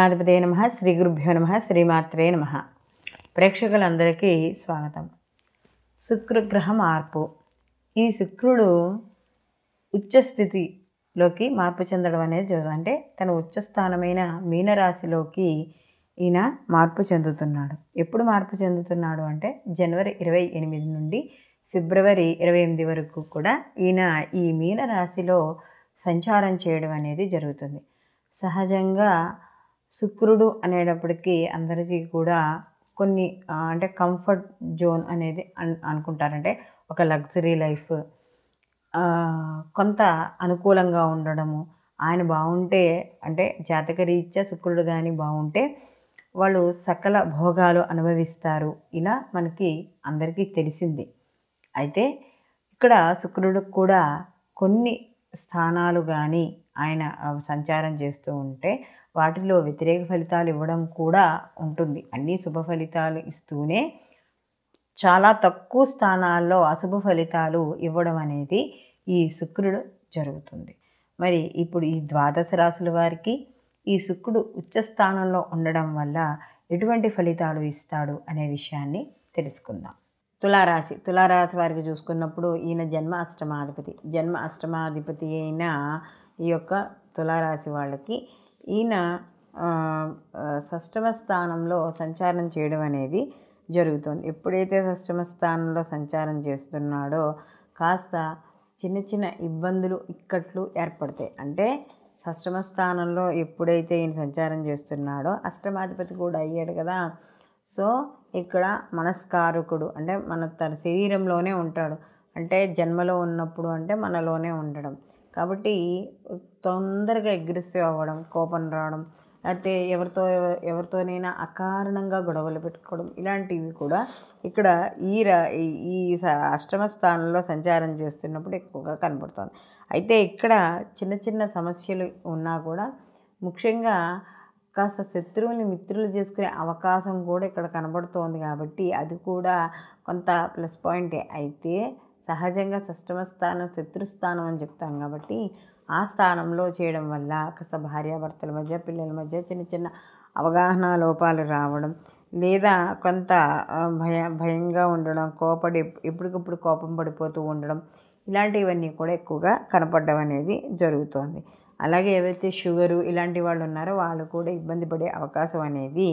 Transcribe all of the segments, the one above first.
గణాధిపతయే నమః. శ్రీ గురుభ్యో నమః. శ్రీమాత్రే నమః. ప్రేక్షకులందరికీ స్వాగతం. శుక్రగ్రహ మార్పు. ఈ శుక్రుడు ఉచ్చస్థితిలోకి మార్పు చెందడం అనేది జరుగుతుంది. అంటే తన ఉచ్చస్థానమైన మీనరాశిలోకి ఈయన మార్పు చెందుతున్నాడు. ఎప్పుడు మార్పు చెందుతున్నాడు అంటే జనవరి 28 నుండి ఫిబ్రవరి 28 వరకు కూడా ఈయన ఈ మీనరాశిలో సంచారం చేయడం అనేది జరుగుతుంది. సహజంగా శుక్రుడు అనేటప్పటికీ అందరికీ కూడా కొన్ని అంటే కంఫర్ట్ జోన్ అనేది అనుకుంటారంటే ఒక లగ్జరీ లైఫ్, కొంత అనుకూలంగా ఉండడము, ఆయన బాగుంటే అంటే జాతకరీత్యా శుక్రుడు కానీ బాగుంటే వాళ్ళు సకల భోగాలు అనుభవిస్తారు. ఇలా మనకి అందరికీ తెలిసింది. అయితే ఇక్కడ శుక్రుడికి కూడా కొన్ని స్థానాలు కానీ ఆయన సంచారం చేస్తూ ఉంటే వాటిలో వ్యతిరేక ఫలితాలు ఇవ్వడం కూడా ఉంటుంది. అన్ని శుభ ఫలితాలు ఇస్తూనే చాలా తక్కువ స్థానాల్లో అశుభ ఫలితాలు ఇవ్వడం అనేది ఈ శుక్రుడు జరుగుతుంది. మరి ఇప్పుడు ఈ ద్వాదశ రాశుల వారికి ఈ శుక్రుడు ఉచ్చస్థానంలో ఉండడం వల్ల ఎటువంటి ఫలితాలు ఇస్తాడు అనే విషయాన్ని తెలుసుకుందాం. తులారాశి వారికి చూసుకున్నప్పుడు ఈయన జన్మ అష్టమాధిపతి అయిన ఈ యొక్క తులారాశి వాళ్ళకి ఈయన షష్టమ స్థానంలో సంచారం చేయడం అనేది జరుగుతుంది. ఎప్పుడైతే షష్టమ స్థానంలో సంచారం చేస్తున్నాడో కాస్త చిన్న చిన్న ఇబ్బందులు ఇక్కట్లు ఏర్పడతాయి. అంటే షష్టమ స్థానంలో ఎప్పుడైతే ఈయన సంచారం చేస్తున్నాడో అష్టమాధిపతి కూడా అయ్యాడు కదా. సో ఇక్కడ మనస్కారకుడు అంటే తన శరీరంలోనే ఉంటాడు. అంటే జన్మలో ఉన్నప్పుడు అంటే మనలోనే ఉండడం కాబట్టి తొందరగా అగ్రెసివ్ అవ్వడం, కోపం రావడం, అయితే ఎవరితోనైనా అకారణంగా గొడవలు పెట్టుకోవడం ఇలాంటివి కూడా ఇక్కడ ఈ అష్టమ స్థానంలో సంచారం చేస్తున్నప్పుడు ఎక్కువగా కనబడుతుంది. అయితే ఇక్కడ చిన్న చిన్న సమస్యలు ఉన్నా కూడా ముఖ్యంగా కాస్త శత్రువుల్ని మిత్రులు చేసుకునే అవకాశం కూడా ఇక్కడ కనబడుతోంది. కాబట్టి అది కూడా కొంత ప్లస్ పాయింటే. అయితే సహజంగా షష్టమ స్థానం శత్రుస్థానం అని చెప్తాం కాబట్టి ఆ స్థానంలో చేయడం వల్ల కాస్త భార్యాభర్తల మధ్య, పిల్లల మధ్య చిన్న చిన్న అవగాహన లోపాలు రావడం, లేదా కొంత భయంగా ఉండడం, ఎప్పటికప్పుడు కోపం పడిపోతూ ఉండడం ఇలాంటివన్నీ కూడా ఎక్కువగా కనపడడం అనేది జరుగుతోంది. అలాగే ఏవైతే షుగరు ఇలాంటి వాళ్ళు ఉన్నారో వాళ్ళు కూడా ఇబ్బంది పడే అవకాశం అనేది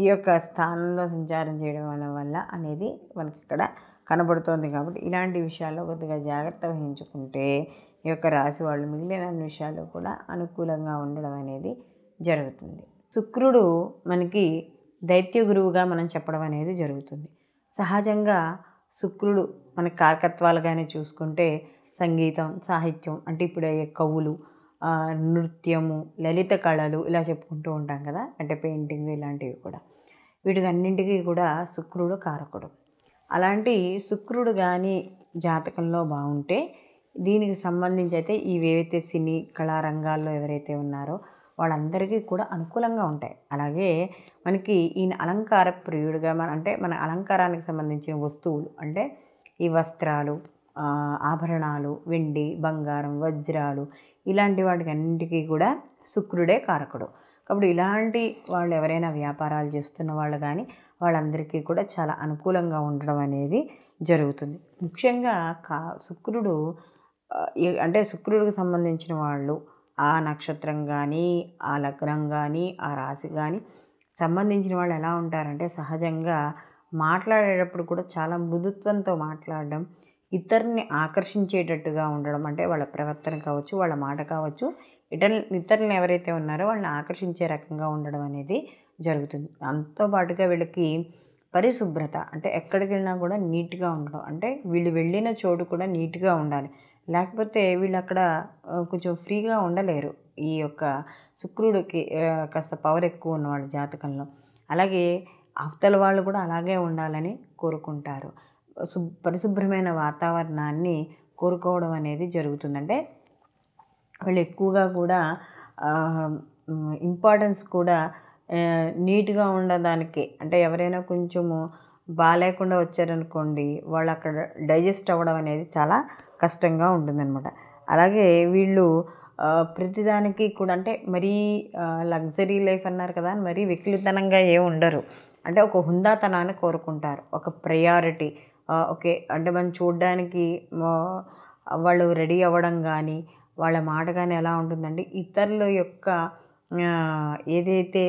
ఈ యొక్క స్థానంలో సంచారం చేయడం వల్ల అనేది మనకి ఇక్కడ కనబడుతోంది. కాబట్టి ఇలాంటి విషయాల్లో కొద్దిగా జాగ్రత్త వహించుకుంటే ఈ యొక్క రాశి వాళ్ళు మిగిలిన అన్ని విషయాల్లో కూడా అనుకూలంగా ఉండడం అనేది జరుగుతుంది. శుక్రుడు మనకి దైత్య గురువుగా మనం చెప్పడం అనేది జరుగుతుంది. సహజంగా శుక్రుడు మన కారకత్వాలుగానే చూసుకుంటే సంగీతం, సాహిత్యం అంటే ఇప్పుడు అయ్యే కవులు, నృత్యము, లలిత కళలు ఇలా చెప్పుకుంటూ ఉంటాం కదా. అంటే పెయింటింగ్ ఇలాంటివి కూడా వీటికన్నింటికీ కూడా శుక్రుడు కారకుడు. అలాంటి శుక్రుడు కానీ జాతకంలో బాగుంటే దీనికి సంబంధించి అయితే ఏవైతే సినీ కళారంగాల్లో ఎవరైతే ఉన్నారో వాళ్ళందరికీ కూడా అనుకూలంగా ఉంటాయి. అలాగే మనకి ఈయన అలంకార ప్రియుడిగా మన అలంకారానికి సంబంధించిన వస్తువులు అంటే ఈ వస్త్రాలు, ఆభరణాలు, వెండి, బంగారం, వజ్రాలు ఇలాంటి వాటికి అన్నింటికీ కూడా శుక్రుడే కారకుడు. కాబట్టి ఇలాంటి వాళ్ళు ఎవరైనా వ్యాపారాలు చేస్తున్న వాళ్ళు కానీ వాళ్ళందరికీ కూడా చాలా అనుకూలంగా ఉండడం అనేది జరుగుతుంది. ముఖ్యంగా శుక్రుడు అంటే శుక్రుడికి సంబంధించిన వాళ్ళు ఆ నక్షత్రం కానీ, ఆ లగ్నం కానీ, ఆ రాశి కానీ సంబంధించిన వాళ్ళు ఎలా ఉంటారంటే సహజంగా మాట్లాడేటప్పుడు కూడా చాలా మృదుత్వంతో మాట్లాడడం, ఇతరుని ఆకర్షించేటట్టుగా ఉండడం, అంటే వాళ్ళ ప్రవర్తన కావచ్చు, వాళ్ళ మాట కావచ్చు, ఇతరులను ఎవరైతే ఉన్నారో వాళ్ళని ఆకర్షించే రకంగా ఉండడం అనేది జరుగుతుంది. దాంతో పాటుగా వీళ్ళకి పరిశుభ్రత అంటే ఎక్కడికి వెళ్ళినా కూడా నీట్గా ఉండడం, అంటే వీళ్ళు వెళ్ళిన చోటు కూడా నీట్గా ఉండాలి. లేకపోతే వీళ్ళు అక్కడ కొంచెం ఫ్రీగా ఉండలేరు. ఈ యొక్క శుక్రుడికి కాస్త పవర్ ఎక్కువ ఉన్నవాళ్ళు జాతకంలో. అలాగే అవతల వాళ్ళు కూడా అలాగే ఉండాలని కోరుకుంటారు. పరిశుభ్రమైన వాతావరణాన్ని కోరుకోవడం అనేది జరుగుతుందంటే వాళ్ళు ఎక్కువగా కూడా ఇంపార్టెన్స్ కూడా నీట్గా ఉండడానికి. అంటే ఎవరైనా కొంచెము బాగాలేకుండా వచ్చారనుకోండి వాళ్ళు అక్కడ డైజెస్ట్ అవ్వడం అనేది చాలా కష్టంగా ఉంటుందన్నమాట. అలాగే వీళ్ళు ప్రతిదానికి కూడా అంటే మరీ లగ్జరీ లైఫ్ అన్నారు కదా అని మరీ వెకిలితనంగా ఏమి ఉండరు. అంటే ఒక హుందాతనాన్ని కోరుకుంటారు, ఒక ప్రయారిటీ. ఓకే అంటే మనం చూడ్డానికి వాళ్ళు రెడీ అవ్వడం కానీ వాళ్ళ మాట కానీ ఎలా ఉంటుందంటే ఇతరుల యొక్క ఏదైతే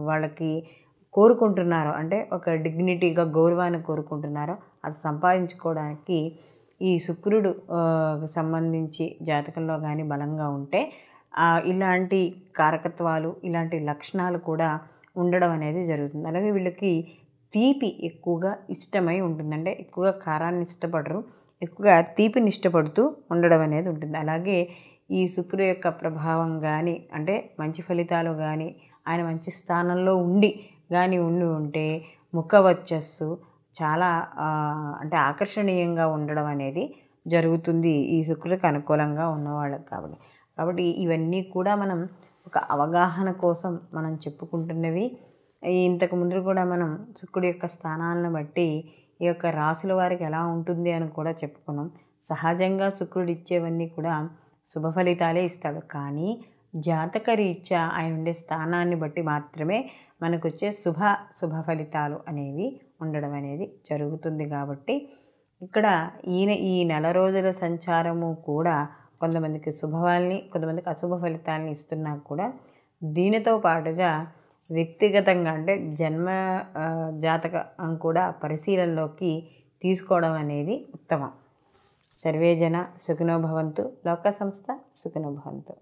వాళ్ళకి కోరుకుంటున్నారో అంటే ఒక డిగ్నిటీగా గౌరవాన్ని కోరుకుంటున్నారో అది సంపాదించుకోవడానికి ఈ శుక్రుడు సంబంధించి జాతకంలో కానీ బలంగా ఉంటే ఇలాంటి కారకత్వాలు ఇలాంటి లక్షణాలు కూడా ఉండడం అనేది జరుగుతుంది. అలాగే వీళ్ళకి తీపి ఎక్కువగా ఇష్టమై ఉంటుంది. అంటే ఎక్కువగా కారాన్ని ఇష్టపడరు, ఎక్కువగా తీపిని ఇష్టపడుతూ ఉండడం అనేది ఉంటుంది. అలాగే ఈ శుక్రుడు యొక్క ప్రభావం కానీ అంటే మంచి ఫలితాలు కానీ ఆయన మంచి స్థానంలో ఉండి ఉంటే ముఖ వర్చస్సు చాలా అంటే ఆకర్షణీయంగా ఉండడం అనేది జరుగుతుంది ఈ శుక్రుడికి అనుకూలంగా ఉన్నవాళ్ళకి. కాబట్టి ఇవన్నీ కూడా మనం ఒక అవగాహన కోసం మనం చెప్పుకుంటున్నవి. ఇంతకు ముందు కూడా మనం శుక్రుడి యొక్క స్థానాలను బట్టి ఈ యొక్క రాశుల వారికి ఎలా ఉంటుంది అని కూడా చెప్పుకున్నాం. సహజంగా శుక్రుడు ఇచ్చేవన్నీ కూడా శుభ ఫలితాలే ఇస్తాడు, కానీ జాతక రీత్యా ఆయన ఉండే స్థానాన్ని బట్టి మాత్రమే మనకు వచ్చే శుభ ఫలితాలు అనేవి ఉండడం అనేది జరుగుతుంది. కాబట్టి ఇక్కడ ఈ నెల రోజుల సంచారము కూడా కొంతమందికి శుభవాల్ని కొంతమందికి అశుభ ఫలితాలని ఇస్తున్నా కూడా దీనితో పాటుగా వ్యక్తిగతంగా అంటే జన్మ జాతకం కూడా పరిశీలనలోకి తీసుకోవడం అనేది ఉత్తమం. సర్వే జన సుఖినో భవంతు, లోక సంస్థ సుఖినో భవంతు.